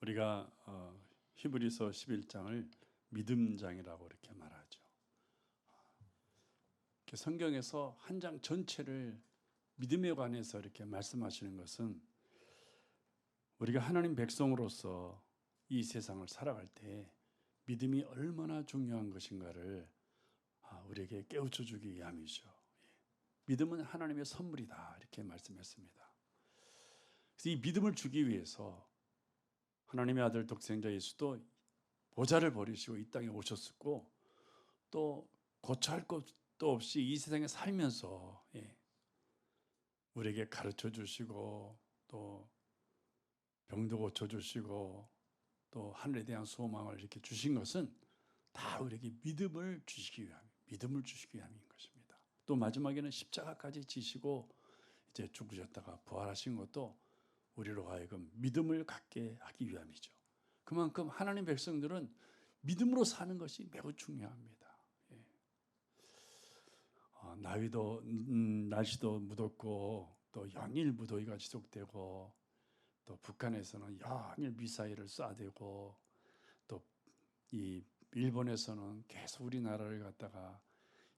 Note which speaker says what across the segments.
Speaker 1: 우리가 히브리서 11장을 믿음장이라고 이렇게 말하죠. 성경에서 한 장 전체를 믿음에 관해서 이렇게 말씀하시는 것은 우리가 하나님 백성으로서 이 세상을 살아갈 때 믿음이 얼마나 중요한 것인가를 우리에게 깨우쳐 주기 위함이죠. 믿음은 하나님의 선물이다 이렇게 말씀했습니다. 그래서 이 믿음을 주기 위해서 하나님의 아들 독생자 예수도 보좌를 버리시고 이 땅에 오셨었고 또 고쳐할 것도 없이 이 세상에 살면서 우리에게 가르쳐 주시고 또 병도 고쳐 주시고 또 하늘에 대한 소망을 이렇게 주신 것은 다 우리에게 믿음을 주시기 위함인 것입니다. 또 마지막에는 십자가까지 지시고 이제 죽으셨다가 부활하신 것도 우리로 하여금 믿음을 갖게 하기 위함이죠. 그만큼 하나님 백성들은 믿음으로 사는 것이 매우 중요합니다. 날씨도 무덥고 또 연일 무더위가 지속되고 또 북한에서는 연일 미사일을 쏴대고 또 이 일본에서는 계속 우리나라를 갖다가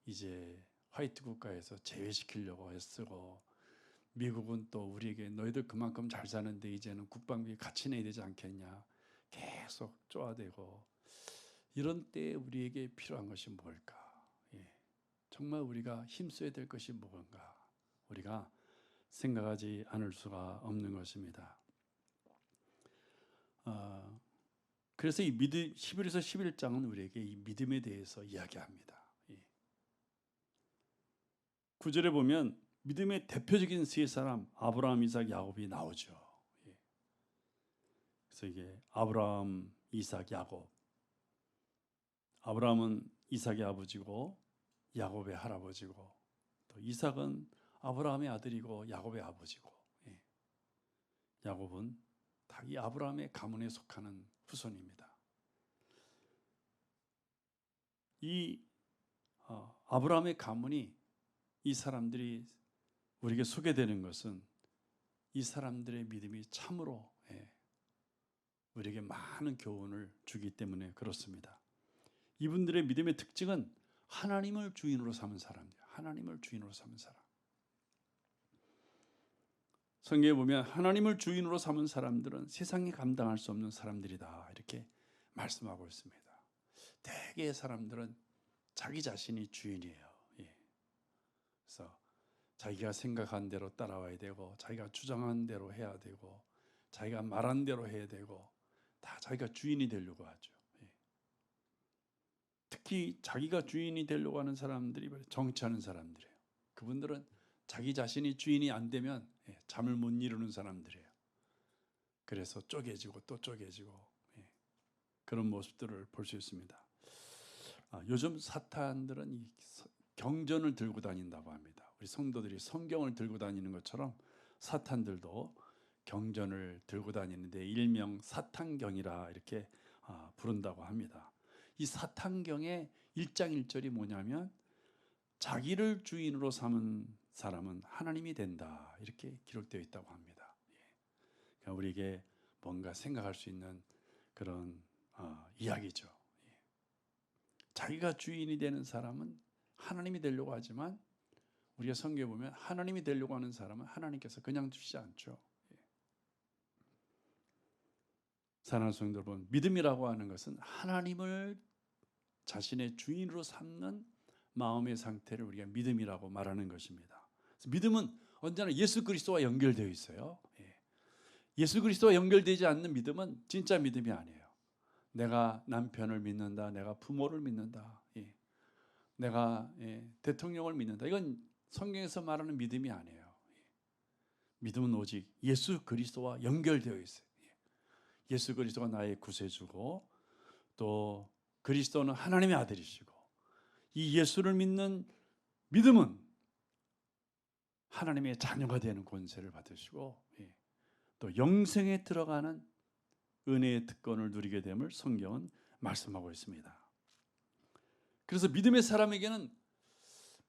Speaker 1: 이제 화이트 국가에서 제외시키려고 애쓰고 미국은 또 우리에게 너희들 그만큼 잘 사는데 이제는 국방비 같이 내야 되지 않겠냐 계속 쪼아대고 이런 때에 우리에게 필요한 것이 뭘까? 정말 우리가 힘써야 될 것이 무엇인가? 우리가 생각하지 않을 수가 없는 것입니다. 그래서 이 히브리서 11장은 우리에게 이 믿음에 대해서 이야기합니다. 9절에 보면 믿음의 대표적인 세 사람 아브라함, 이삭, 야곱이 나오죠. 그래서 이게 아브라함, 이삭, 야곱. 아브라함은 이삭의 아버지고 야곱의 할아버지고 또 이삭은 아브라함의 아들이고 야곱의 아버지고 야곱은 다 이 아브라함의 가문에 속하는 후손입니다. 이 아브라함의 가문이 이 사람들이 우리에게 소개되는 것은 이 사람들의 믿음이 참으로 우리에게 많은 교훈을 주기 때문에 그렇습니다. 이분들의 믿음의 특징은 하나님을 주인으로 삼은 사람이에요. 하나님을 주인으로 삼은 사람. 성경에 보면 하나님을 주인으로 삼은 사람들은 세상이 감당할 수 없는 사람들이다 이렇게 말씀하고 있습니다. 대개의 사람들은 자기 자신이 주인이에요. 그래서 자기가 생각한 대로 따라와야 되고 자기가 주장한 대로 해야 되고 자기가 말한 대로 해야 되고 다 자기가 주인이 되려고 하죠. 특히 자기가 주인이 되려고 하는 사람들이 정치하는 사람들이에요. 그분들은 자기 자신이 주인이 안 되면 잠을 못 이루는 사람들이에요. 그래서 쪼개지고 또 쪼개지고 그런 모습들을 볼 수 있습니다. 요즘 사탄들은 이 경전을 들고 다닌다고 합니다. 우리 성도들이 성경을 들고 다니는 것처럼 사탄들도 경전을 들고 다니는데 일명 사탄경이라 이렇게 부른다고 합니다. 이 사탄경의 1장 1절이 뭐냐면 자기를 주인으로 삼은 사람은 하나님이 된다 이렇게 기록되어 있다고 합니다. 그러니까 우리에게 뭔가 생각할 수 있는 그런 이야기죠. 자기가 주인이 되는 사람은 하나님이 되려고 하지만 우리가 성경에 보면 하나님이 되려고 하는 사람은 하나님께서 그냥 두시지 않죠. 사랑하는 성도 여러분, 믿음이라고 하는 것은 하나님을 자신의 주인으로 삼는 마음의 상태를 우리가 믿음이라고 말하는 것입니다. 그래서 믿음은 언제나 예수 그리스도와 연결되어 있어요. 예수 그리스도와 연결되지 않는 믿음은 진짜 믿음이 아니에요. 내가 남편을 믿는다, 내가 부모를 믿는다, 내가 대통령을 믿는다. 이건 성경에서 말하는 믿음이 아니에요. 믿음은 오직 예수 그리스도와 연결되어 있어요. 예수 그리스도가 나의 구세주고 또 그리스도는 하나님의 아들이시고 이 예수를 믿는 믿음은 하나님의 자녀가 되는 권세를 받으시고 또 영생에 들어가는 은혜의 특권을 누리게 됨을 성경은 말씀하고 있습니다. 그래서 믿음의 사람에게는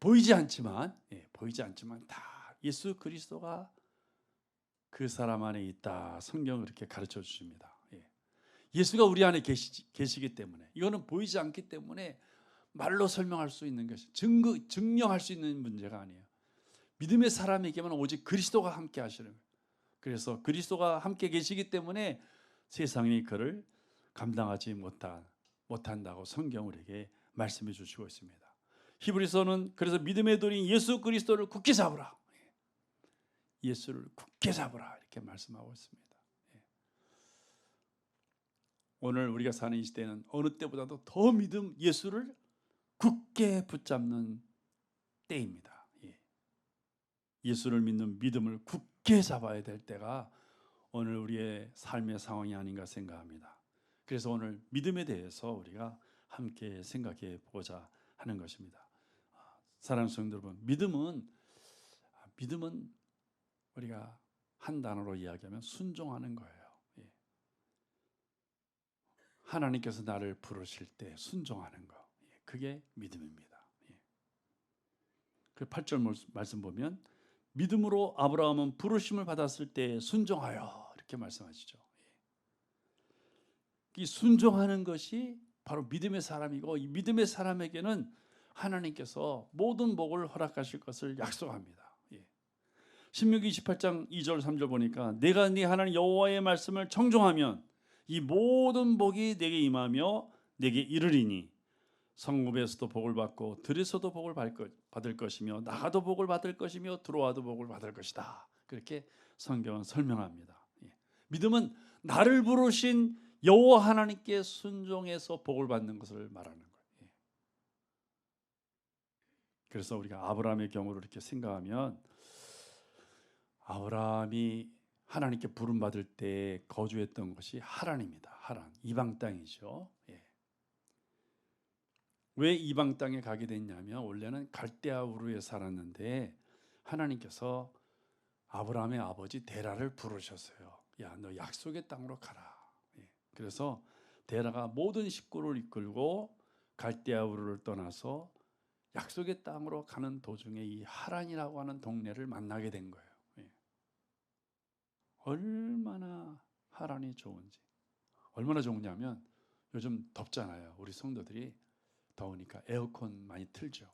Speaker 1: 보이지 않지만 다 예수 그리스도가 그 사람 안에 있다. 성경은 그렇게 가르쳐 주십니다. 예수가 우리 안에 계시기 때문에, 이거는 보이지 않기 때문에 말로 설명할 수 있는 것이, 증명할 수 있는 문제가 아니에요. 믿음의 사람에게만 오직 그리스도가 함께 하시는 거예요. 그래서 그리스도가 함께 계시기 때문에 세상이 그를 감당하지 못한다고 성경 우리에게 말씀해 주시고 있습니다. 히브리서는 그래서 믿음의 돌인 예수 그리스도를 굳게 잡으라, 예수를 굳게 잡으라, 이렇게 말씀하고 있습니다. 오늘 우리가 사는 이 시대는 어느 때보다도 더 예수를 굳게 붙잡는 때입니다. 예수를 믿는 믿음을 굳게 잡아야 될 때가 오늘 우리의 삶의 상황이 아닌가 생각합니다. 그래서 오늘 믿음에 대해서 우리가 함께 생각해 보고자 하는 것입니다. 사랑하는 성도 여러분, 믿음은 우리가 한 단어로 이야기하면 순종하는 거예요. 하나님께서 나를 부르실 때 순종하는 거, 그게 믿음입니다. 그 8절 말씀 보면 믿음으로 아브라함은 부르심을 받았을 때 순종하여, 이렇게 말씀하시죠. 이 순종하는 것이 바로 믿음의 사람이고, 이 믿음의 사람에게는 하나님께서 모든 복을 허락하실 것을 약속합니다. 신명기 28장 2절 3절 보니까 내가 네 하나님 여호와의 말씀을 청종하면 이 모든 복이 내게 임하며 내게 이르리니 성읍에서도 복을 받고 들에서도 복을 받을 것이며 나가도 복을 받을 것이며 들어와도 복을 받을 것이다. 그렇게 성경은 설명합니다. 믿음은 나를 부르신 여호와 하나님께 순종해서 복을 받는 것을 말하는 거예요. 그래서 우리가 아브라함의 경우를 이렇게 생각하면, 아브라함이 하나님께 부름받을 때 거주했던 것이 하란입니다. 하란, 이방 땅이죠. 왜 이방 땅에 가게 됐냐면, 원래는 갈대아 우르에 살았는데 하나님께서 아브라함의 아버지 데라를 부르셨어요. 야, 너 약속의 땅으로 가라. 그래서 데라가 모든 식구를 이끌고 갈대아 우르를 떠나서 약속의 땅으로 가는 도중에 이 하란이라고 하는 동네를 만나게 된 거예요. 얼마나 하란이 좋은지. 얼마나 좋으냐면 요즘 덥잖아요. 우리 성도들이 더우니까 에어컨 많이 틀죠.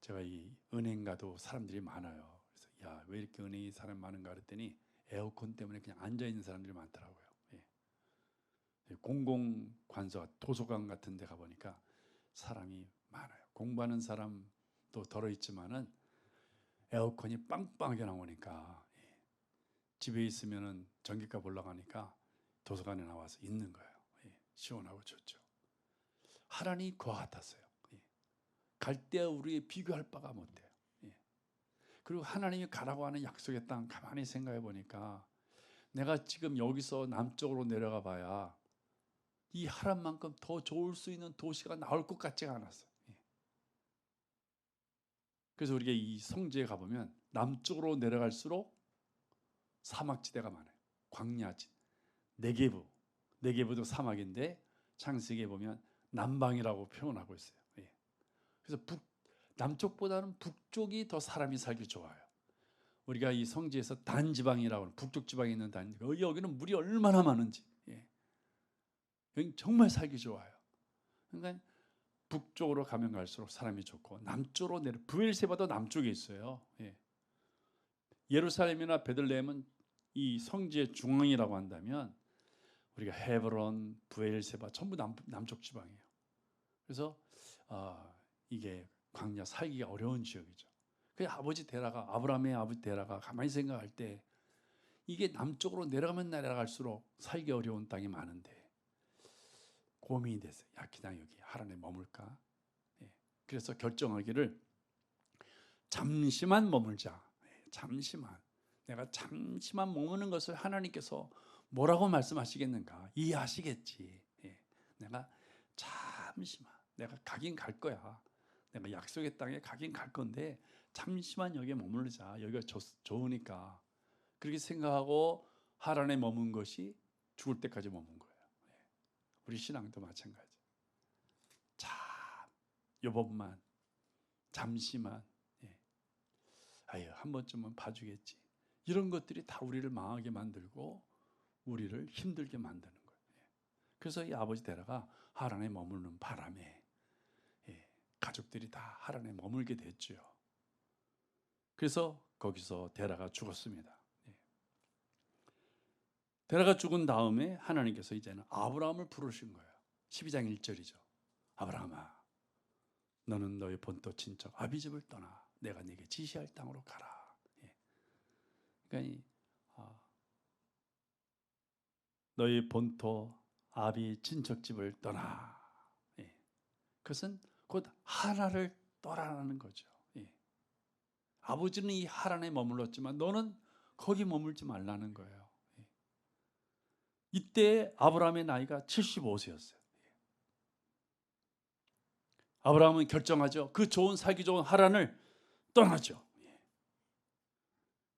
Speaker 1: 제가 이 은행 가도 사람들이 많아요. 그래서 야, 왜 이렇게 은행에 사람 많은가 그랬더니 에어컨 때문에 그냥 앉아 있는 사람들이 많더라고요. 공공관서, 도서관 같은 데 가보니까 사람이 많아요. 공부하는 사람도 덜어 있지만은 에어컨이 빵빵하게 나오니까, 집에 있으면은 전기값 올라가니까 도서관에 나와서 있는 거예요. 시원하고 좋죠. 하란이 그와 같았어요. 갈대아 우르에 비교할 바가 못 돼요. 그리고 하나님이 가라고 하는 약속의 땅 가만히 생각해 보니까, 내가 지금 여기서 남쪽으로 내려가 봐야 이 하란만큼 더 좋을 수 있는 도시가 나올 것 같지가 않았어요. 그래서 우리가 이 성지에 가보면 남쪽으로 내려갈수록 사막지대가 많아요. 광야지, 네게부도 사막인데 창세기에 보면 남방이라고 표현하고 있어요. 그래서 남쪽보다는 북쪽이 더 사람이 살기 좋아요. 우리가 이 성지에서 단지방이라고 하는, 북쪽 지방에 있는 여기는 물이 얼마나 많은지, 여기 정말 살기 좋아요. 그러니까 북쪽으로 가면 갈수록 사람이 좋고, 남쪽으로 브엘세바도 남쪽에 있어요. 예루살렘이나 베들레헴은 이 성지의 중앙이라고 한다면 우리가 헤브론, 브엘세바 전부 남쪽 지방이에요. 그래서 이게 광야 살기가 어려운 지역이죠. 그 아브라함의 아버지 데라가 가만히 생각할 때, 이게 남쪽으로 내려가면 내려갈수록 살기 어려운 땅이 많은데 고민이 됐어요. 야, 그냥 여기 하란에 머물까? 그래서 결정하기를 잠시만 머물자. 내가 잠시만 머무는 것을 하나님께서 뭐라고 말씀하시겠는가 이해하시겠지. 내가 잠시만, 내가 가긴 갈 거야. 내가 약속의 땅에 가긴 갈 건데 잠시만 여기에 머무르자. 여기가 좋으니까. 그렇게 생각하고 하란에 머문 것이 죽을 때까지 머문 거예요. 우리 신앙도 마찬가지. 요번만, 잠시만, 아유, 한 번쯤은 봐주겠지. 이런 것들이 다 우리를 망하게 만들고 우리를 힘들게 만드는 거예요. 그래서 이 아버지 데라가 하란에 머무르는 바람에 가족들이 다 하란에 머물게 됐죠. 그래서 거기서 데라가 죽었습니다. 데라가 죽은 다음에 하나님께서 이제는 아브라함을 부르신 거예요. 12장 1절이죠. 아브라함아, 너는 너의 본토 친척 아비집을 떠나 내가 네게 지시할 땅으로 가라. 그러니까 너의 본토 아비 친척집을 떠나. 그것은 곧 하란을 떠나라는 거죠. 아버지는 이 하란에 머물렀지만 너는 거기 머물지 말라는 거예요. 이때 아브라함의 나이가 75세였어요. 아브라함은 결정하죠. 그 좋은 살기 좋은 하란을 떠나죠.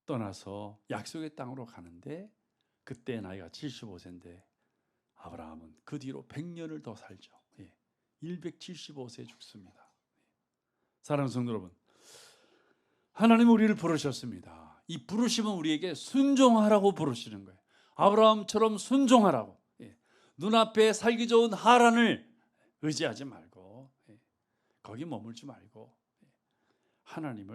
Speaker 1: 떠나서 약속의 땅으로 가는데 그때 나이가 75세인데 아브라함은 그 뒤로 100년을 더 살죠. 175세에 죽습니다. 사랑하는 성도 여러분, 하나님 우리를 부르셨습니다. 이 부르심은 우리에게 순종하라고 부르시는 거예요. 아브라함처럼 순종하라고. 눈앞에 살기 좋은 하란을 의지하지 말고 거기 머물지 말고 하나님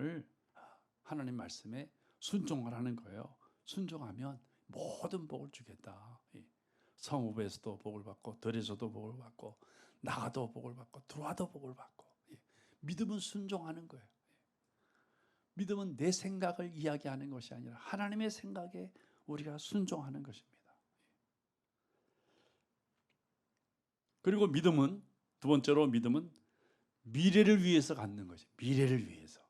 Speaker 1: 말씀에 순종하라는 거예요. 순종하면 모든 복을 주겠다. 성읍에서도 복을 받고 들에서도 복을 받고 나가도 복을 받고 들어와도 복을 받고. 믿음은 순종하는 거예요. 믿음은 내 생각을 이야기하는 것이 아니라 하나님의 생각에 우리가 순종하는 것입니다. 그리고 믿음은 두 번째로 믿음은 미래를 위해서 갖는 것이에요. 미래를 위해서.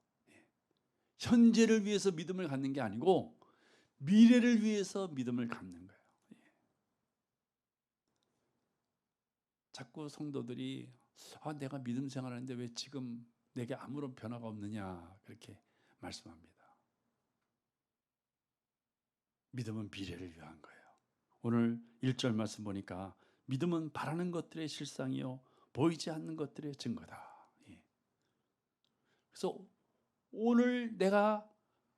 Speaker 1: 현재를 위해서 믿음을 갖는 게 아니고 미래를 위해서 믿음을 갖는 거예요. 자꾸 성도들이 내가 믿음 생활하는데 왜 지금 내게 아무런 변화가 없느냐 그렇게 말씀합니다. 믿음은 미래를 위한 거예요. 오늘 1절 말씀 보니까 믿음은 바라는 것들의 실상이요 보이지 않는 것들의 증거다. 그래서 오늘 내가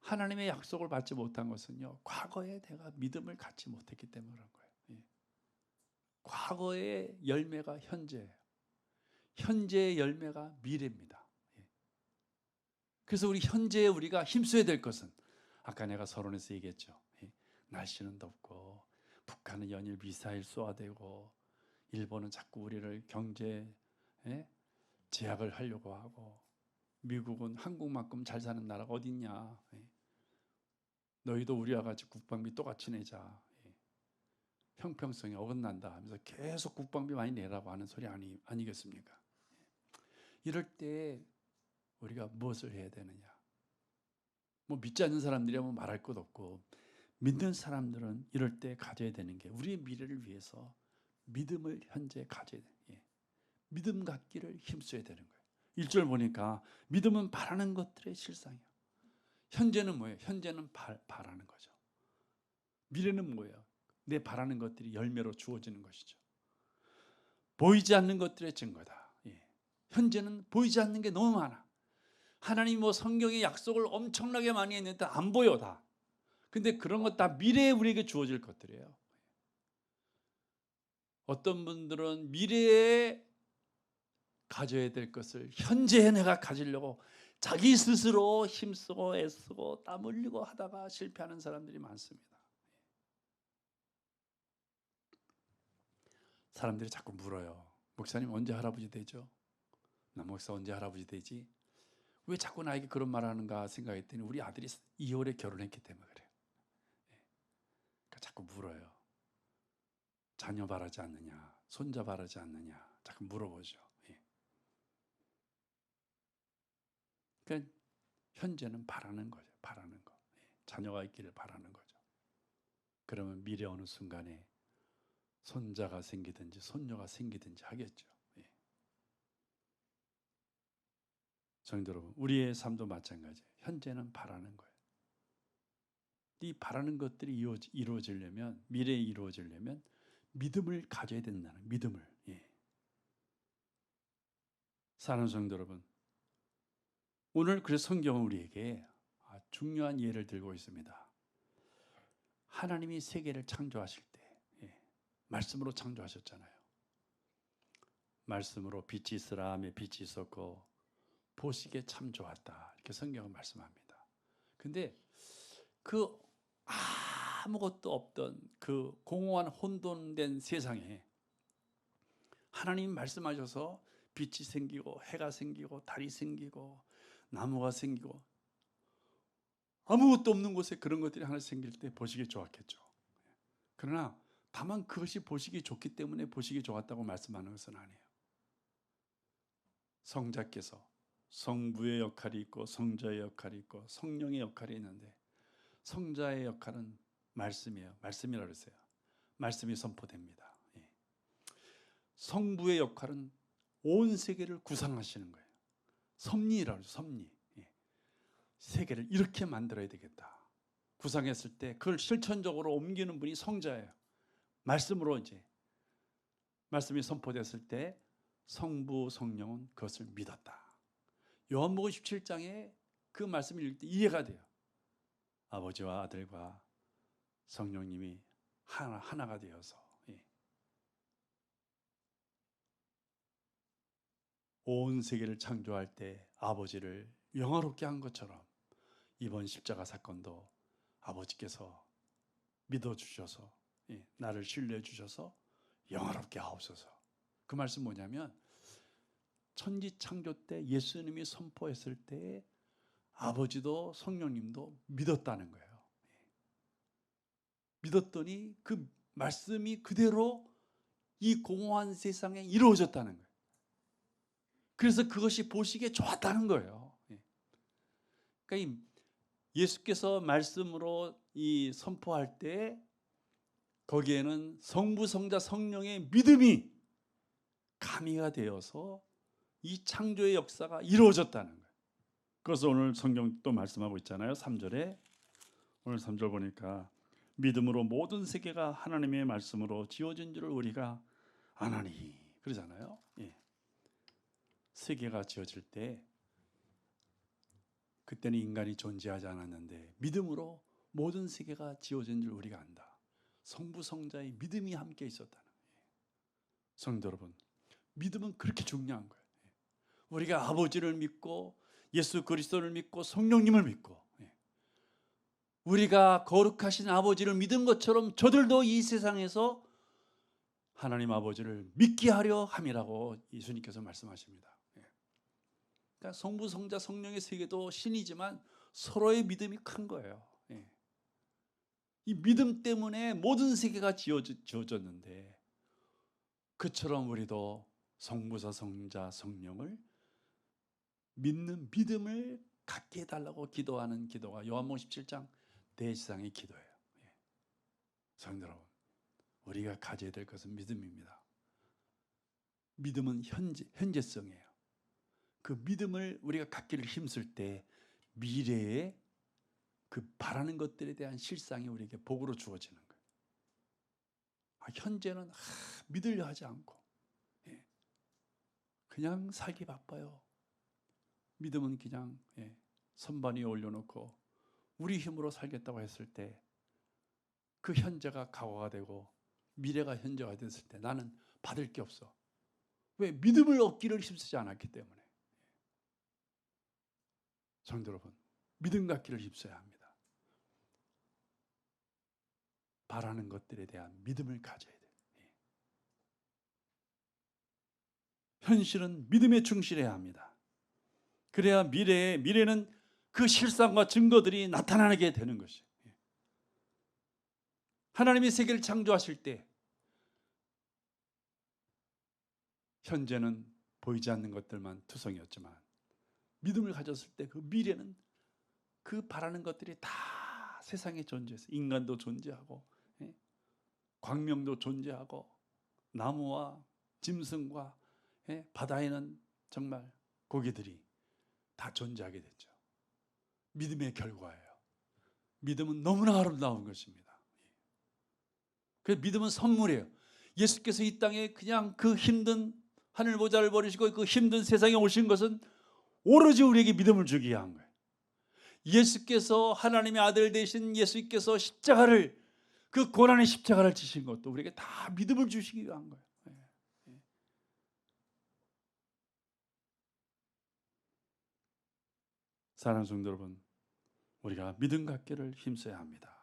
Speaker 1: 하나님의 약속을 받지 못한 것은요 과거에 내가 믿음을 갖지 못했기 때문에 그런 거예요. 과거의 열매가 현재예요. 현재의 열매가 미래입니다. 그래서 우리 현재에 우리가 힘써야 될 것은 아까 내가 서론에서 얘기했죠. 날씨는 덥고 북한은 연일 미사일 쏘아대고 일본은 자꾸 우리를 경제 제약을 하려고 하고 미국은 한국만큼 잘 사는 나라가 어딨냐. 너희도 우리와 같이 국방비 똑같이 내자. 형평성이 어긋난다 하면서 계속 국방비 많이 내라고 하는 소리 아니겠습니까? 이럴 때 우리가 무엇을 해야 되느냐? 믿지 않는 사람들이야 말할 것 없고 믿는 사람들은 이럴 때 가져야 되는 게 우리의 미래를 위해서 믿음을 현재 가져야 돼요. 믿음 갖기를 힘써야 되는 거예요. 1절 보니까 믿음은 바라는 것들의 실상이에요. 현재는 뭐예요? 현재는 바라는 거죠. 미래는 뭐예요? 내 바라는 것들이 열매로 주어지는 것이죠. 보이지 않는 것들의 증거다. 현재는 보이지 않는 게 너무 많아. 하나님 성경의 약속을 엄청나게 많이 했는데 안 보여 다. 근데 그런 것 다 미래에 우리에게 주어질 것들이에요. 어떤 분들은 미래에 가져야 될 것을 현재에 내가 가지려고 자기 스스로 힘쓰고 애쓰고 땀 흘리고 하다가 실패하는 사람들이 많습니다. 사람들이 자꾸 물어요. 목사님 언제 할아버지 되죠? 나 목사 언제 할아버지 되지? 왜 자꾸 나에게 그런 말 하는가 생각했더니 우리 아들이 2월에 결혼했기 때문에 그래요. 그러니까 자꾸 물어요. 자녀 바라지 않느냐, 손자 바라지 않느냐 자꾸 물어보죠. 그러니까 현재는 바라는 거죠. 바라는 거. 자녀가 있기를 바라는 거죠. 그러면 미래 어느 순간에 손자가 생기든지 손녀가 생기든지 하겠죠. 성도 여러분, 우리의 삶도 마찬가지예요. 현재는 바라는 거예요. 이 바라는 것들이 이루어지려면, 미래에 이루어지려면 믿음을 가져야 된다는 믿음을. 사랑하는 성도 여러분, 오늘 그래서 성경은 우리에게 중요한 예를 들고 있습니다. 하나님이 세계를 창조하실 때 말씀으로 창조하셨잖아요. 말씀으로 빛이 있으라 하며 빛이 있었고 보시기에 참 좋았다. 이렇게 성경은 말씀합니다. 근데 그 아무것도 없던 그 공허한 혼돈된 세상에 하나님 말씀하셔서 빛이 생기고 해가 생기고 달이 생기고 나무가 생기고 아무것도 없는 곳에 그런 것들이 하나 생길 때 보시기 좋았겠죠. 그러나 다만 그것이 보시기 좋기 때문에 보시기 좋았다고 말씀하는 것은 아니에요. 성자께서 성부의 역할이 있고 성자의 역할이 있고 성령의 역할이 있는데 성자의 역할은 말씀이에요. 말씀이라고 그랬어요. 말씀이 선포됩니다. 성부의 역할은 온 세계를 구상하시는 거예요. 섭리라고 해서 섭리. 세계를 이렇게 만들어야 되겠다. 구상했을 때 그걸 실천적으로 옮기는 분이 성자예요. 말씀으로 이제 말씀이 선포됐을 때 성부 성령은 그것을 믿었다. 요한복음 17장에 그 말씀을 읽을 때 이해가 돼요. 아버지와 아들과 성령님이 하나가 되어서 온 세계를 창조할 때 아버지를 영화롭게 한 것처럼 이번 십자가 사건도 아버지께서 믿어주셔서 나를 신뢰해 주셔서 영화롭게 하옵소서. 그 말씀 뭐냐면 천지 창조 때 예수님이 선포했을 때 아버지도 성령님도 믿었다는 거예요. 믿었더니 그 말씀이 그대로 이 공허한 세상에 이루어졌다는 거예요. 그래서 그것이 보시기에 좋았다는 거예요. 그러니까 예수께서 말씀으로 이 선포할 때 거기에는 성부, 성자, 성령의 믿음이 가미가 되어서 이 창조의 역사가 이루어졌다는 거예요. 그래서 오늘 성경 또 말씀하고 있잖아요. 3절에 오늘 3절 보니까 믿음으로 모든 세계가 하나님의 말씀으로 지어진 줄을 우리가 아나니 그러잖아요. 세계가 지어질 때 그때는 인간이 존재하지 않았는데 믿음으로 모든 세계가 지어진 줄 우리가 안다. 성부 성자의 믿음이 함께 있었다는 거예요. 성도 여러분, 믿음은 그렇게 중요한 거예요. 우리가 아버지를 믿고 예수 그리스도를 믿고 성령님을 믿고 우리가 거룩하신 아버지를 믿은 것처럼 저들도 이 세상에서 하나님 아버지를 믿게 하려 함이라고 예수님께서 말씀하십니다. 그러니까 성부, 성자, 성령의 세계도 신이지만 서로의 믿음이 큰 거예요. 이 믿음 때문에 모든 세계가 지어졌는데 그처럼 우리도 성부자, 성자, 성령을 믿는 믿음을 갖게 해달라고 기도하는 기도가 요한복음 17장 대지상의 기도예요. 성도 여러분, 우리가 가져야 될 것은 믿음입니다. 믿음은 현재성이에요. 그 믿음을 우리가 갖기를 힘쓸 때 미래에 그 바라는 것들에 대한 실상이 우리에게 복으로 주어지는 거예요. 현재는 믿으려 하지 않고 그냥 살기 바빠요. 믿음은 그냥 선반 위에 올려놓고 우리 힘으로 살겠다고 했을 때 그 현재가 과거가 되고 미래가 현재가 됐을 때 나는 받을 게 없어. 왜? 믿음을 얻기를 힘쓰지 않았기 때문에. 성도 여러분, 믿음 갖기를 힘써야 합니다. 바라는 것들에 대한 믿음을 가져야 돼요. 현실은 믿음에 충실해야 합니다. 그래야 미래는 그 실상과 증거들이 나타나게 되는 것이에요. 하나님이 세계를 창조하실 때 현재는 보이지 않는 것들만 투성이었지만 믿음을 가졌을 때 그 미래는 그 바라는 것들이 다 세상에 존재해서 인간도 존재하고 광명도 존재하고 나무와 짐승과 바다에는 정말 고기들이 다 존재하게 됐죠. 믿음의 결과예요. 믿음은 너무나 아름다운 것입니다. 그래서 믿음은 선물이에요. 예수께서 이 땅에 그냥 그 힘든 하늘 보좌를 버리시고 그 힘든 세상에 오신 것은 오로지 우리에게 믿음을 주기 위한 거예요. 예수께서 하나님의 아들 되신 예수께서 십자가를 그 고난의 십자가를 지신 것도 우리에게 다 믿음을 주시기 위한 거예요. 사랑하는 성도 여러분, 우리가 믿음 갖기를 힘써야 합니다.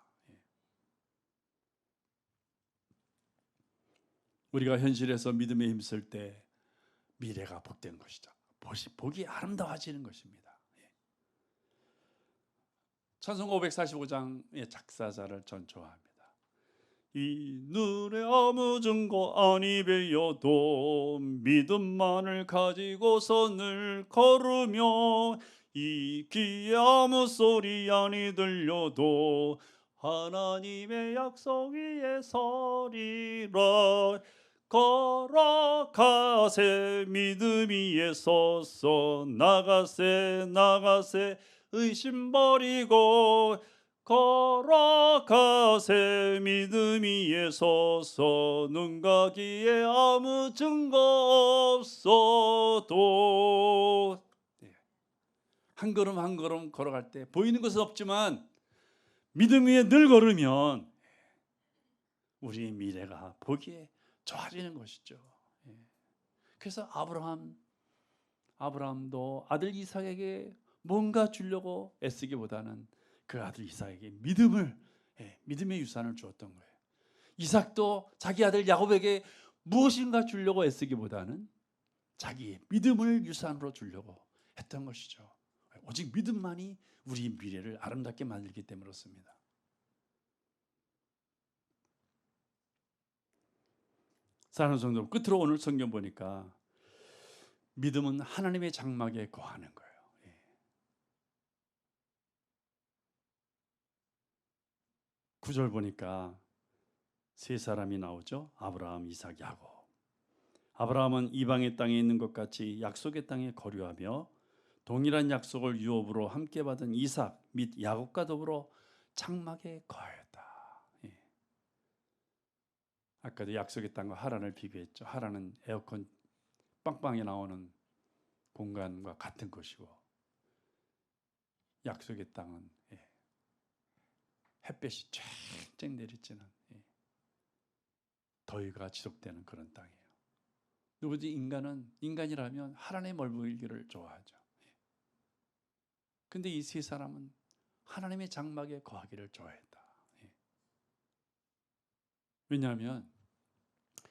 Speaker 1: 우리가 현실에서 믿음에 힘쓸 때 미래가 복된 것이죠. 복이 아름다워지는 것입니다. 찬송 545장의 작사자를 전 좋아합니다. 이 눈에 아무 증거 아니 배여도 믿음만을 가지고서 늘 걸으며 이 귀에 아무 소리 아니 들려도 하나님의 약속 위에 서리라. 걸어가세 믿음 위에 서서 나가세 의심 버리고 걸어가세 믿음 위에 서서 눈과 귀에 아무 증거 없어도. 한 걸음 한 걸음 걸어갈 때 보이는 것은 없지만 믿음 위에 늘 걸으면 우리의 미래가 보기에 좋아지는 것이죠. 그래서 아브라함도 아들 이삭에게 뭔가 주려고 애쓰기보다는 그 아들 이삭에게 믿음의 유산을 주었던 거예요. 이삭도 자기 아들 야곱에게 무엇인가 주려고 애쓰기보다는 자기의 믿음을 유산으로 주려고 했던 것이죠. 오직 믿음만이 우리 미래를 아름답게 만들기 때문에 그렇습니다. 사랑하는 성도, 끝으로 오늘 성경 보니까 믿음은 하나님의 장막에 거하는 거예요. 9절 보니까 세 사람이 나오죠. 아브라함, 이삭, 야곱. 아브라함은 이방의 땅에 있는 것 같이 약속의 땅에 거류하며 동일한 약속을 유업으로 함께 받은 이삭 및 야곱과 더불어 장막에 거하였다. 아까도 약속의 땅과 하란을 비교했죠. 하란은 에어컨 빵빵히 나오는 공간과 같은 것이고, 약속의 땅은 햇볕이 쨍쨍 내리쬐는 더위가 지속되는 그런 땅이에요. 누구든지 인간이라면 하란에 머물기를 좋아하죠. 근데 이 세 사람은 하나님의 장막에 거하기를 좋아했다. 왜냐하면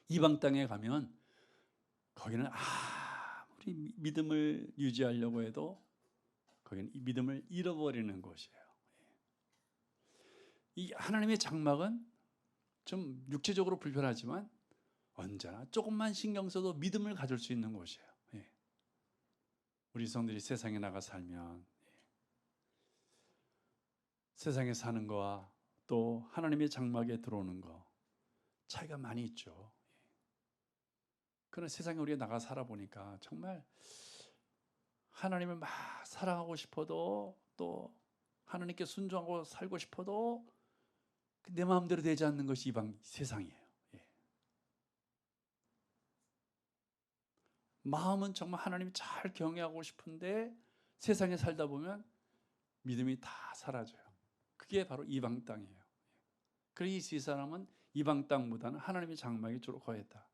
Speaker 1: 이방 땅에 가면 거기는 아무리 믿음을 유지하려고 해도 거기는 이 믿음을 잃어버리는 곳이에요. 이 하나님의 장막은 좀 육체적으로 불편하지만 언제나 조금만 신경 써도 믿음을 가질 수 있는 곳이에요. 우리 성들이 세상에 나가 살면 세상에 사는 거와 또 하나님의 장막에 들어오는 거 차이가 많이 있죠. 그런 세상에 우리가 나가 살아보니까 정말 하나님을 막 사랑하고 싶어도 또 하나님께 순종하고 살고 싶어도 내 마음대로 되지 않는 것이 이방 세상이에요. 마음은 정말 하나님을 잘 경외하고 싶은데 세상에 살다 보면 믿음이 다 사라져요. 그게 바로 이방 땅이에요. 그래서 이 사람은 이방 땅보다는 하나님의 장막에 주로 거했다.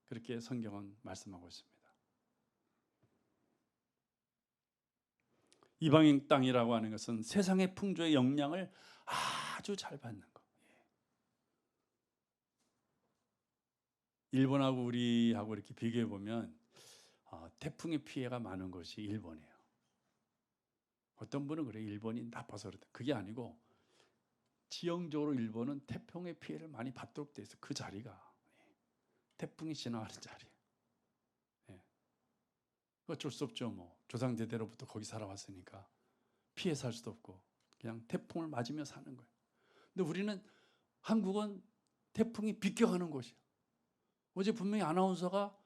Speaker 1: 그렇게 성경은 말씀하고 있습니다. 이방인 땅이라고 하는 것은 세상의 풍조의 영향을 아주 잘 받는 것. 일본하고 우리하고 이렇게 비교해 보면 태풍의 피해가 많은 것이 일본이에요. 어떤 분은 그래 일본이 나빠서 그렇다. 그게 아니고 지형적으로 일본은 태풍의 피해를 많이 받도록 돼 있어. 그 자리가 태풍이 지나가는 자리예요. 어쩔 수 없죠. 뭐 조상 대대로부터 거기 살아왔으니까 피해 살 수도 없고 그냥 태풍을 맞으며 사는 거예요. 근데 우리는 한국은 태풍이 비껴가는 곳이에요. 어제 분명히 아나운서가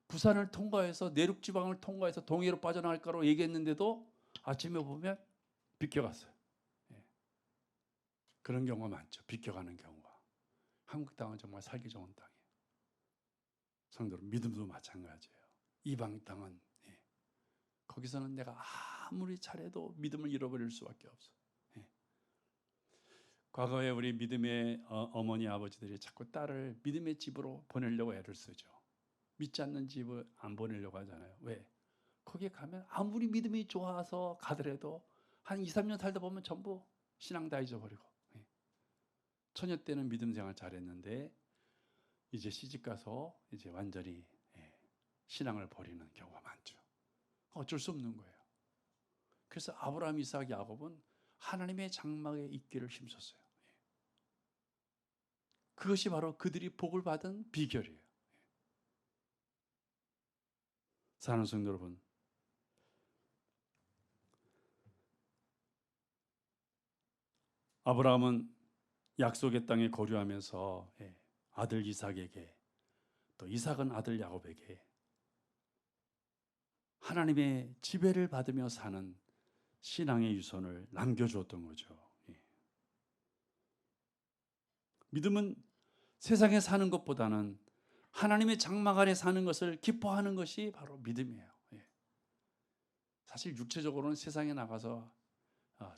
Speaker 1: 부산을 통과해서 내륙 지방을 통과해서 동해로 빠져나갈 거라고 얘기했는데도 아침에 보면 비껴갔어요. 그런 경우가 많죠. 비껴가는 경우가. 한국 땅은 정말 살기 좋은 땅이에요. 성도로 믿음도 마찬가지예요. 이방 땅은 거기서는 내가 아무리 잘해도 믿음을 잃어버릴 수밖에 없어. 과거에 우리 믿음의 어머니 아버지들이 자꾸 딸을 믿음의 집으로 보내려고 애를 쓰죠. 믿지 않는 집을 안 보내려고 하잖아요. 왜? 거기에 가면 아무리 믿음이 좋아서 가더라도 한 2, 3년 살다 보면 전부 신앙 다 잊어버리고, 처녀 때는 믿음 생활 잘했는데 이제 시집 가서 이제 완전히 신앙을 버리는 경우가 많죠. 어쩔 수 없는 거예요. 그래서 아브라함, 이삭, 야곱은 하나님의 장막에 있기를 힘썼어요. 그것이 바로 그들이 복을 받은 비결이에요. 사랑하는 성도 여러분, 아브라함은 약속의 땅에 거류하면서 아들 이삭에게, 또 이삭은 아들 야곱에게 하나님의 지배를 받으며 사는 신앙의 유선을 남겨주었던 거죠. 믿음은 세상에 사는 것보다는 하나님의 장막 아래 사는 것을 기뻐하는 것이 바로 믿음이에요. 사실 육체적으로는 세상에 나가서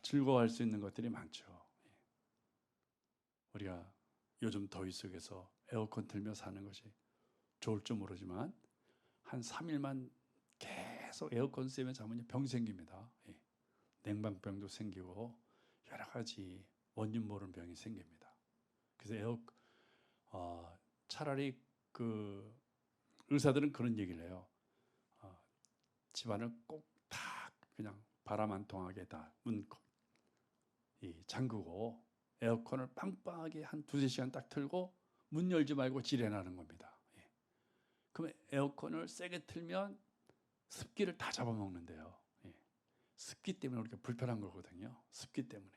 Speaker 1: 즐거워할 수 있는 것들이 많죠. 우리가 요즘 더위 속에서 에어컨 틀며 사는 것이 좋을 줄 모르지만 한 3일만 계속 에어컨 쐬며 자면 병 생깁니다. 냉방병도 생기고 여러 가지 원인 모르는 병이 생깁니다. 그래서 차라리 그 의사들은 그런 얘기를 해요. 집안을 꼭 다 그냥 바람 안 통하게 다 문 잠그고 에어컨을 빵빵하게 한 2-3시간 딱 틀고 문 열지 말고 지레나는 겁니다. 그러면 에어컨을 세게 틀면 습기를 다 잡아먹는데요. 습기 때문에 그렇게 불편한 거거든요. 습기 때문에.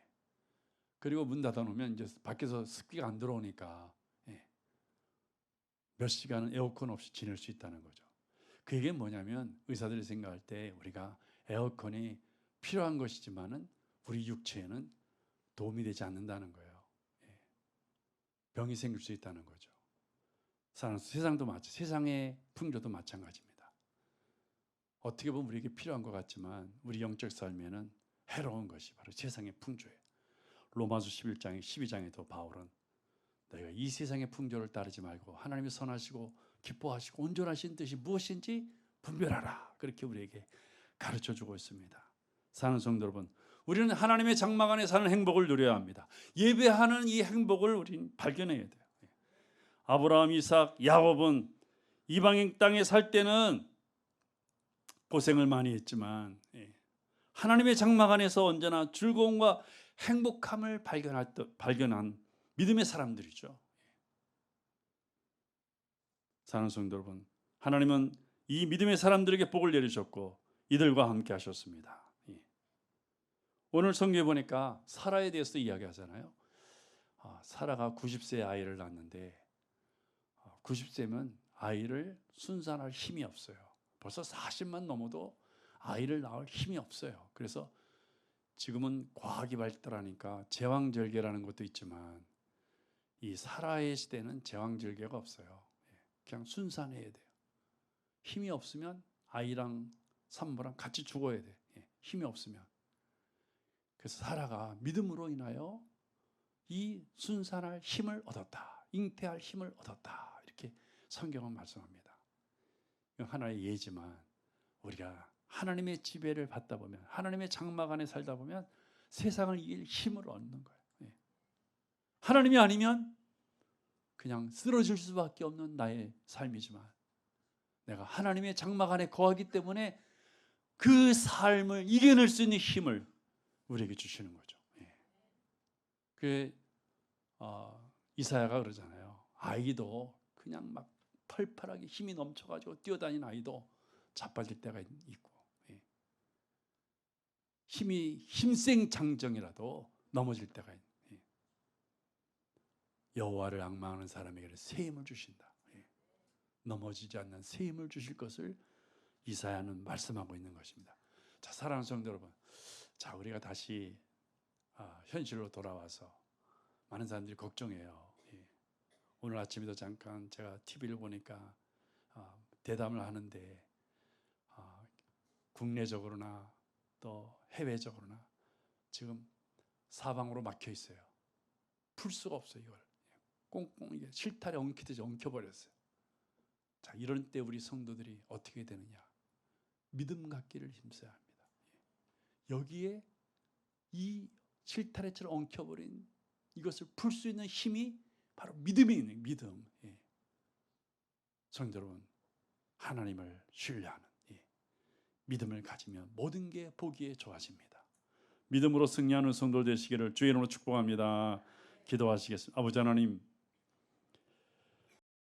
Speaker 1: 그리고 문 닫아놓으면 이제 밖에서 습기가 안 들어오니까 몇 시간은 에어컨 없이 지낼 수 있다는 거죠. 그게 뭐냐면 의사들이 생각할 때 우리가 에어컨이 필요한 것이지만은 우리 육체에는 도움이 되지 않는다는 거예요. 병이 생길 수 있다는 거죠. 세상의 풍조도 마찬가지입니다. 어떻게 보면 우리에게 필요한 것 같지만 우리 영적 삶에는 해로운 것이 바로 세상의 풍조예요. 로마서 11장 12장에도 바울은 너희가 이 세상의 풍조를 따르지 말고 하나님이 선하시고 기뻐하시고 온전하신 뜻이 무엇인지 분별하라. 그렇게 우리에게 가르쳐주고 있습니다. 사는 성도 여러분, 우리는 하나님의 장막 안에 사는 행복을 누려야 합니다. 예배하는 이 행복을 우리는 발견해야 돼요. 아브라함, 이삭, 야곱은 이방인 땅에 살 때는 고생을 많이 했지만 하나님의 장막 안에서 언제나 즐거움과 행복함을 발견한 믿음의 사람들이죠. 사랑하는 성도 여러분, 하나님은 이 믿음의 사람들에게 복을 내리셨고 이들과 함께 하셨습니다. 오늘 성경에 보니까 사라에 대해서 이야기하잖아요. 사라가 90세에 아이를 낳았는데 90세면 아이를 순산할 힘이 없어요. 벌써 40만 넘어도 아이를 낳을 힘이 없어요. 그래서 지금은 과학이 발달하니까 제왕절개라는 것도 있지만 이 사라의 시대는 제왕절개가 없어요. 그냥 순산해야 돼요. 힘이 없으면 아이랑 산모랑 같이 죽어야 돼. 힘이 없으면. 그래서 사라가 믿음으로 인하여 이 순산할 힘을 얻었다. 잉태할 힘을 얻었다. 이렇게 성경은 말씀합니다. 이건 하나의 예지만 우리가 하나님의 지배를 받다 보면, 하나님의 장막 안에 살다 보면 세상을 이길 힘을 얻는 거예요. 하나님이 아니면 그냥 쓰러질 수밖에 없는 나의 삶이지만 내가 하나님의 장막 안에 거하기 때문에 그 삶을 이겨낼 수 있는 힘을 우리에게 주시는 거죠. 이사야가 그러잖아요. 아이도 그냥 막 펄펄하게 힘이 넘쳐가지고 뛰어다니는 아이도 자빠질 때가 있고, 힘센 장정이라도 넘어질 때가 있고, 여호와를 앙망하는 사람에게는 새 힘을 주신다. 넘어지지 않는 새 힘을 주실 것을 이사야는 말씀하고 있는 것입니다. 자, 사랑하는 성도 여러분, 자, 우리가 다시 현실로 돌아와서 많은 사람들이 걱정해요. 오늘 아침에도 잠깐 제가 TV를 보니까 대담을 하는데 국내적으로나 또 해외적으로나 지금 사방으로 막혀 있어요. 풀 수가 없어요. 이걸 꽁꽁 이게 실타래 엉키듯이 엉켜버렸어요. 자, 이런 때 우리 성도들이 어떻게 되느냐? 믿음 갖기를 힘써야 합니다. 여기에 이 실타래처럼 엉켜버린 이것을 풀 수 있는 힘이 바로 믿음이 있는 믿음. 성도 여러분, 하나님을 신뢰하는 믿음을 가지면 모든 게 보기에 좋아집니다. 믿음으로 승리하는 성도 되시기를 주의 이름으로 축복합니다. 기도하시겠습니다. 아버지 하나님,